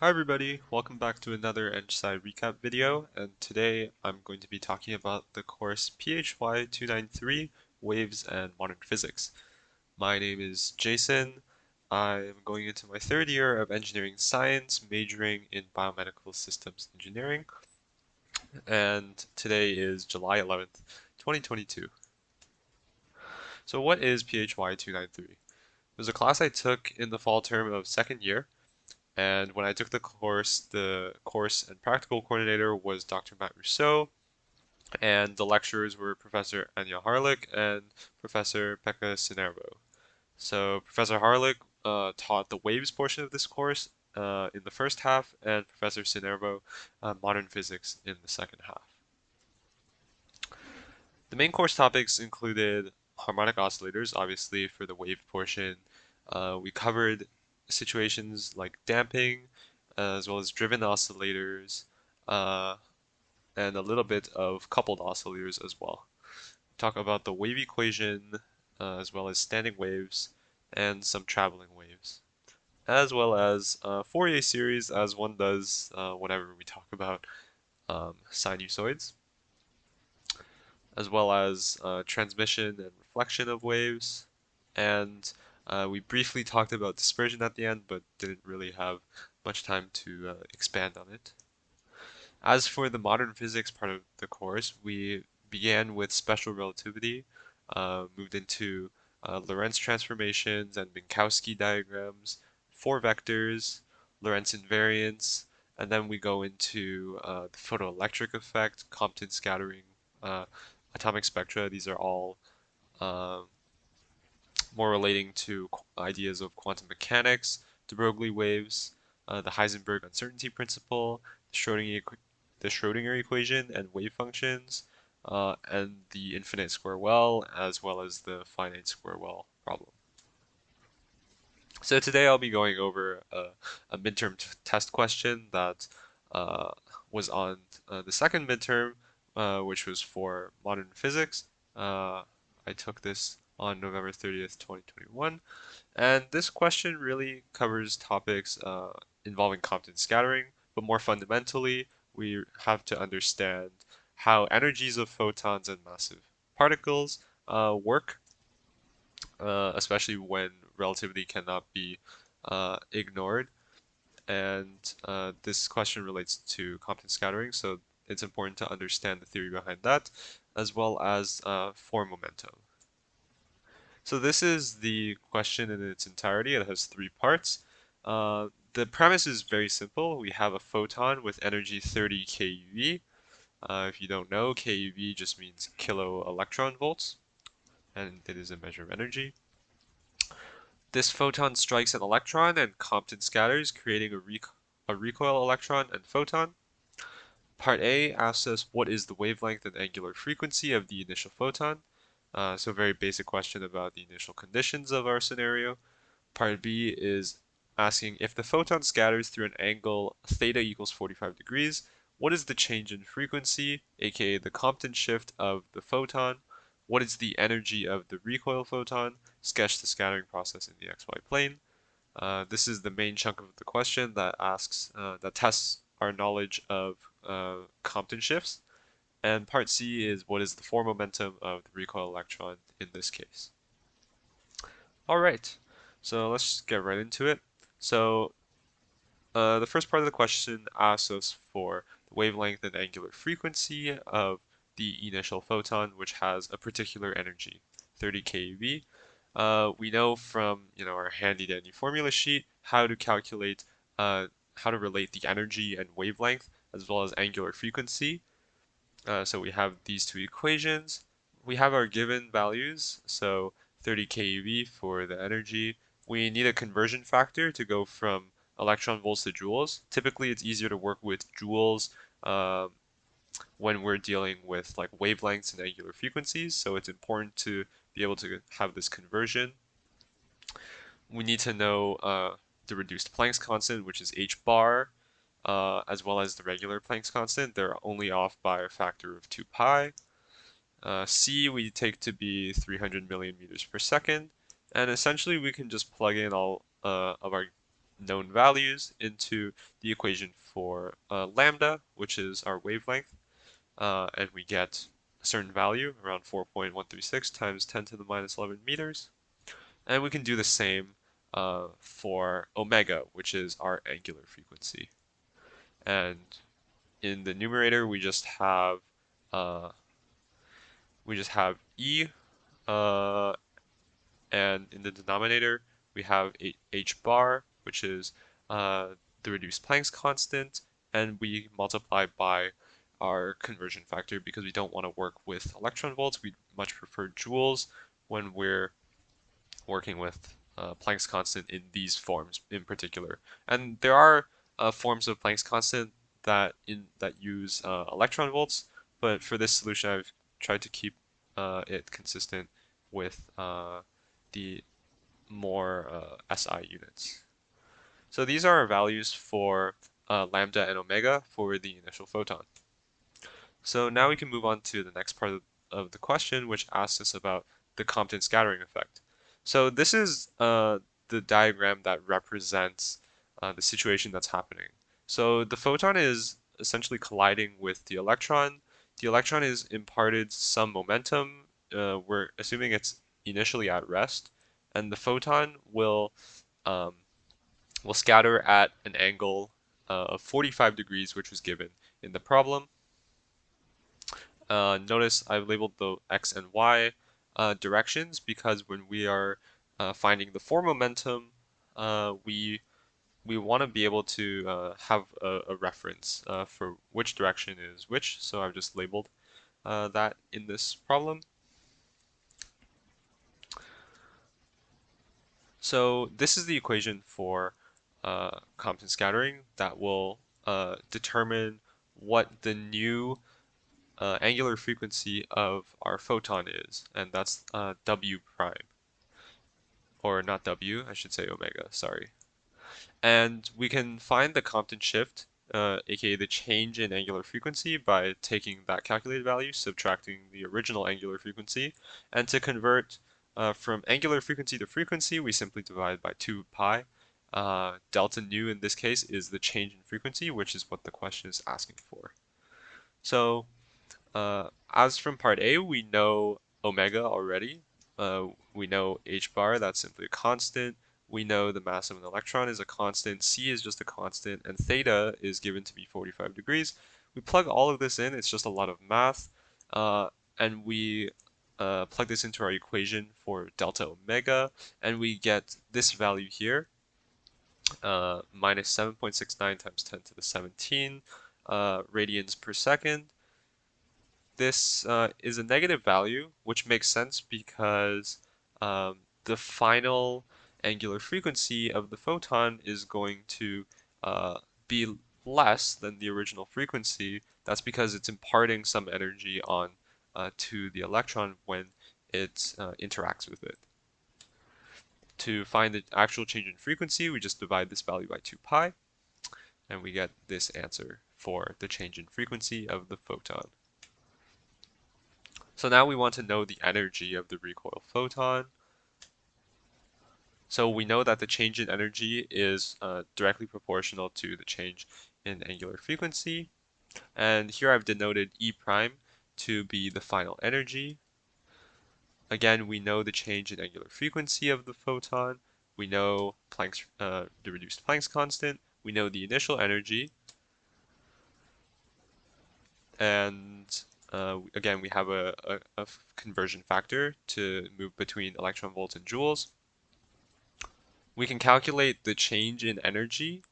Hi everybody, welcome back to another Engsci recap video, and today I'm going to be talking about the course PHY293, Waves and Modern Physics. My name is Jason. I'm going into my third year of engineering science, majoring in biomedical systems engineering, and today is July 11th, 2022. So what is PHY293? It was a class I took in the fall term of second year. And when I took the course and practical coordinator was Dr. Matt Rousseau, and the lecturers were Professor Ania Harlick and Professor Pekka Sinervo. So Professor Harlick taught the waves portion of this course in the first half, and Professor Sinervo modern physics in the second half. The main course topics included harmonic oscillators, obviously for the wave portion. We covered situations like damping, as well as driven oscillators, uh, and a little bit of coupled oscillators as well. Talk about the wave equation, as well as standing waves, and some traveling waves, as well as Fourier series, as one does whenever we talk about sinusoids, as well as transmission and reflection of waves. And we briefly talked about dispersion at the end, but didn't really have much time to expand on it. As for the modern physics part of the course, we began with special relativity, moved into Lorentz transformations and Minkowski diagrams, four vectors, Lorentz invariance, and then we go into the photoelectric effect, Compton scattering, uh, atomic spectra. These are all uh, more relating to ideas of quantum mechanics, de Broglie waves, the Heisenberg uncertainty principle, the Schrodinger equation and wave functions, and the infinite square well, as well as the finite square well problem. So today I'll be going over a midterm test question that uh, was on the second midterm, which was for modern physics. I took this on November 30th, 2021. And this question really covers topics involving Compton scattering, but more fundamentally, we have to understand how energies of photons and massive particles work, especially when relativity cannot be ignored. And this question relates to Compton scattering, so it's important to understand the theory behind that, as well as form momentum. So this is the question in its entirety. It has three parts. The premise is very simple. We have a photon with energy 30 keV. If you don't know, keV just means kilo electron volts, and it is a measure of energy. This photon strikes an electron and Compton scatters, creating a recoil electron and photon. Part A asks us what is the wavelength and angular frequency of the initial photon. So a very basic question about the initial conditions of our scenario. Part B is asking if the photon scatters through an angle theta equals 45 degrees, what is the change in frequency, aka the Compton shift of the photon? What is the energy of the recoil photon? Sketch the scattering process in the xy plane. This is the main chunk of the question that tests our knowledge of Compton shifts. And part C is what is the form momentum of the recoil electron in this case. All right, so let's just get right into it. So the first part of the question asks us for the wavelength and angular frequency of the initial photon, which has a particular energy, 30 keV. We know from our handy dandy formula sheet how to calculate how to relate the energy and wavelength as well as angular frequency. So we have these two equations. We have our given values, so 30 keV for the energy. We need a conversion factor to go from electron volts to joules. Typically, it's easier to work with joules when we're dealing with like wavelengths and angular frequencies, so it's important to be able to have this conversion. We need to know the reduced Planck's constant, which is h bar, as well as the regular Planck's constant. They're only off by a factor of 2 pi. C we take to be 300 million meters per second, and essentially we can just plug in all of our known values into the equation for lambda, which is our wavelength, and we get a certain value, around 4.136 times 10 to the minus 11 meters. And we can do the same for omega, which is our angular frequency. And in the numerator, we just have E, uh, and in the denominator, we have h bar, which is the reduced Planck's constant, and we multiply by our conversion factor because we don't want to work with electron volts. We much prefer joules when we're working with Planck's constant in these forms in particular. And there are forms of Planck's constant that use electron volts, but for this solution, I've tried to keep it consistent with the more SI units. So these are our values for lambda and omega for the initial photon. So now we can move on to the next part of the question, which asks us about the Compton scattering effect. So this is the diagram that represents the situation that's happening. So the photon is essentially colliding with the electron. The electron is imparted some momentum. We're assuming it's initially at rest, and the photon um, will scatter at an angle of 45 degrees, which was given in the problem. Notice I've labeled the x and y directions because when we are finding the form momentum, we want to be able to have a reference for which direction is which. So I've just labeled that in this problem. So this is the equation for Compton scattering that will determine what the new angular frequency of our photon is, and that's W prime, or not W, I should say omega, sorry. And we can find the Compton shift, aka the change in angular frequency, by taking that calculated value, subtracting the original angular frequency, and to convert from angular frequency to frequency, we simply divide by 2 pi. Delta nu in this case is the change in frequency, which is what the question is asking for. So as from part A, we know omega already. We know h bar, that's simply a constant. We know the mass of an electron is a constant. C is just a constant, and theta is given to be 45 degrees. We plug all of this in. It's just a lot of math, and we plug this into our equation for delta omega, and we get this value here, minus 7.69 times 10 to the 17 radians per second. This is a negative value, which makes sense because the final angular frequency of the photon is going to be less than the original frequency. That's because it's imparting some energy on to the electron when it interacts with it. To find the actual change in frequency, we just divide this value by 2 pi, and we get this answer for the change in frequency of the photon. So now we want to know the energy of the recoil photon. So we know that the change in energy is directly proportional to the change in angular frequency. And here I've denoted E prime to be the final energy. Again, we know the change in angular frequency of the photon. We know Planck's, the reduced Planck's constant. We know the initial energy. And again, we have a conversion factor to move between electron volts and joules. We can calculate the change in energy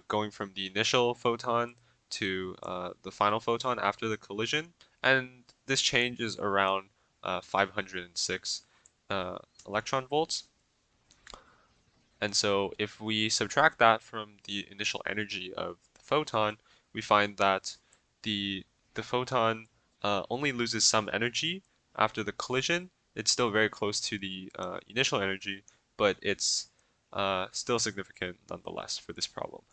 going from the initial photon to the final photon after the collision, and this change is around 506 electron volts. And so if we subtract that from the initial energy of the photon, we find that the photon only loses some energy after the collision. It's still very close to the initial energy, but it's still significant nonetheless for this problem.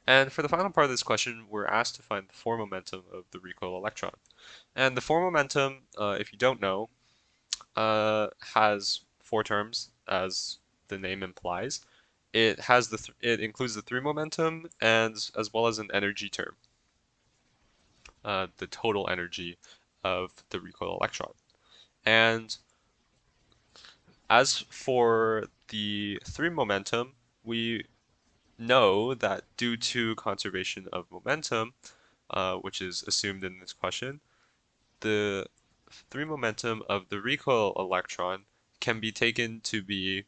And for the final part of this question, we're asked to find the form momentum of the recoil electron. And the form momentum, if you don't know, has 4 terms, as the name implies. It has it includes the 3 momentum and as well as an energy term, the total energy of the recoil electron. And as for the 3 momentum, we know that due to conservation of momentum, which is assumed in this question, the 3 momentum of the recoil electron can be taken to be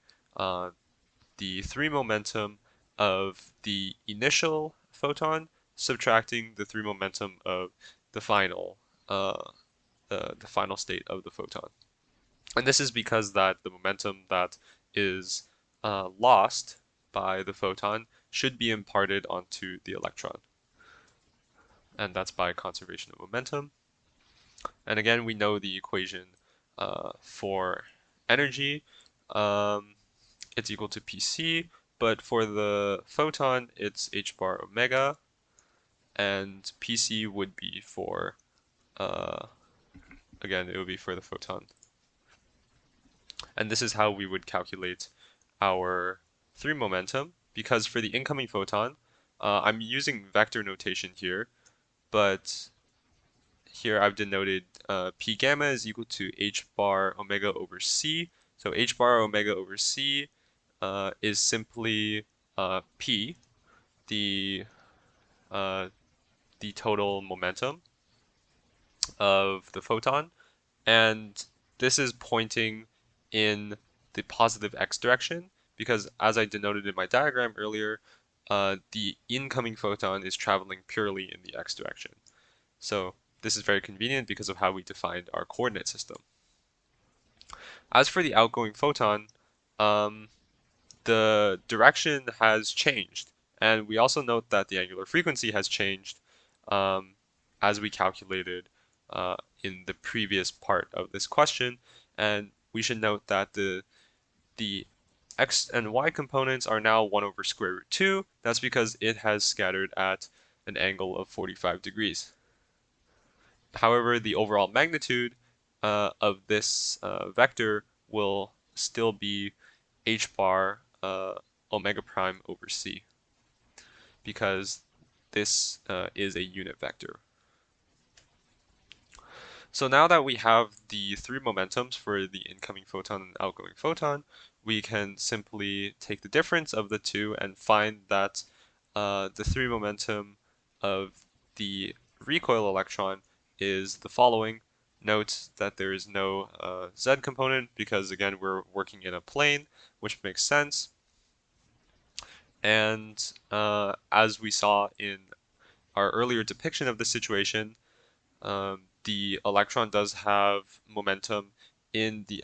the 3 momentum of the initial photon subtracting the 3 momentum of the final the final state of the photon. And this is because that the momentum that is lost by the photon should be imparted onto the electron. And that's by conservation of momentum. And again, we know the equation for energy. It's equal to Pc, but for the photon, it's h bar omega, and Pc would be for, again, it would be for the photon. And this is how we would calculate our 3 momentum, because for the incoming photon, I'm using vector notation here, but here I've denoted P gamma is equal to h bar omega over c. So h bar omega over c is simply P, the total momentum of the photon, and this is pointing in the positive x direction because, as I denoted in my diagram earlier, the incoming photon is traveling purely in the x direction. So this is very convenient because of how we defined our coordinate system. As for the outgoing photon, the direction has changed, and we also note that the angular frequency has changed as we calculated in the previous part of this question. And we should note that the x and y components are now 1 over square root 2. That's because it has scattered at an angle of 45 degrees. However, the overall magnitude of this vector will still be h bar omega prime over c, because this is a unit vector. So now that we have the 3 momentums for the incoming photon and outgoing photon, we can simply take the difference of the two and find that the 3 momentum of the recoil electron is the following. Note that there is no z component because, again, we're working in a plane, which makes sense. And as we saw in our earlier depiction of the situation, the electron does have momentum in the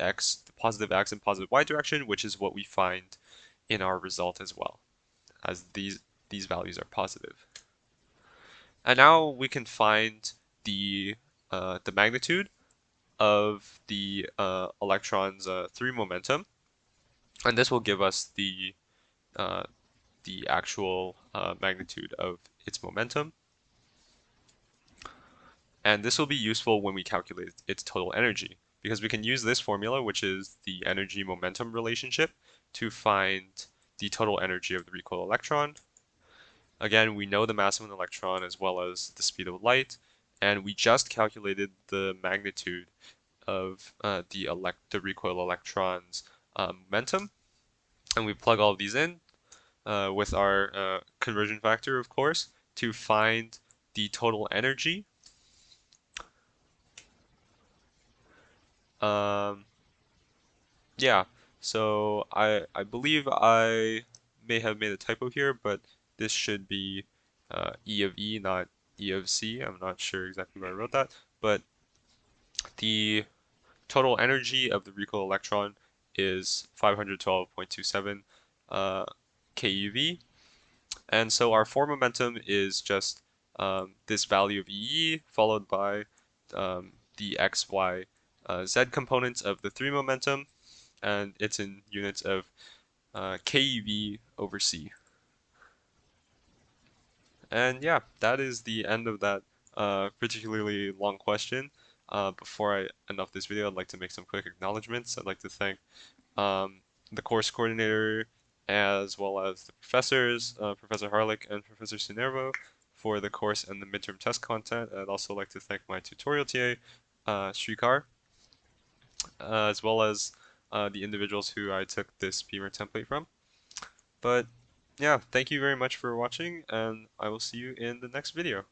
positive x and positive y direction, which is what we find in our result as well, as these values are positive. And now we can find the magnitude of the electron's 3 momentum, and this will give us the actual magnitude of its momentum. And this will be useful when we calculate its total energy, because we can use this formula, which is the energy momentum relationship, to find the total energy of the recoil electron. Again, we know the mass of an electron as well as the speed of light, and we just calculated the magnitude of the recoil electron's momentum, and we plug all of these in with our conversion factor, of course, to find the total energy. Yeah, so I believe I may have made a typo here, but this should be E of E, not E of C. I'm not sure exactly where I wrote that, but the total energy of the recoil electron is 512.27 keV, and so our form momentum is just this value of EE followed by the x, y, z components of the 3 momentum, and it's in units of keV over c. And yeah, that is the end of that particularly long question. Before I end off this video, I'd like to make some quick acknowledgements. I'd like to thank the course coordinator, as well as the professors, Professor Harlick and Professor Sinervo, for the course and the midterm test content. I'd also like to thank my tutorial TA, Shrikar, as well as the individuals who I took this Beamer template from. But yeah, thank you very much for watching, and I will see you in the next video.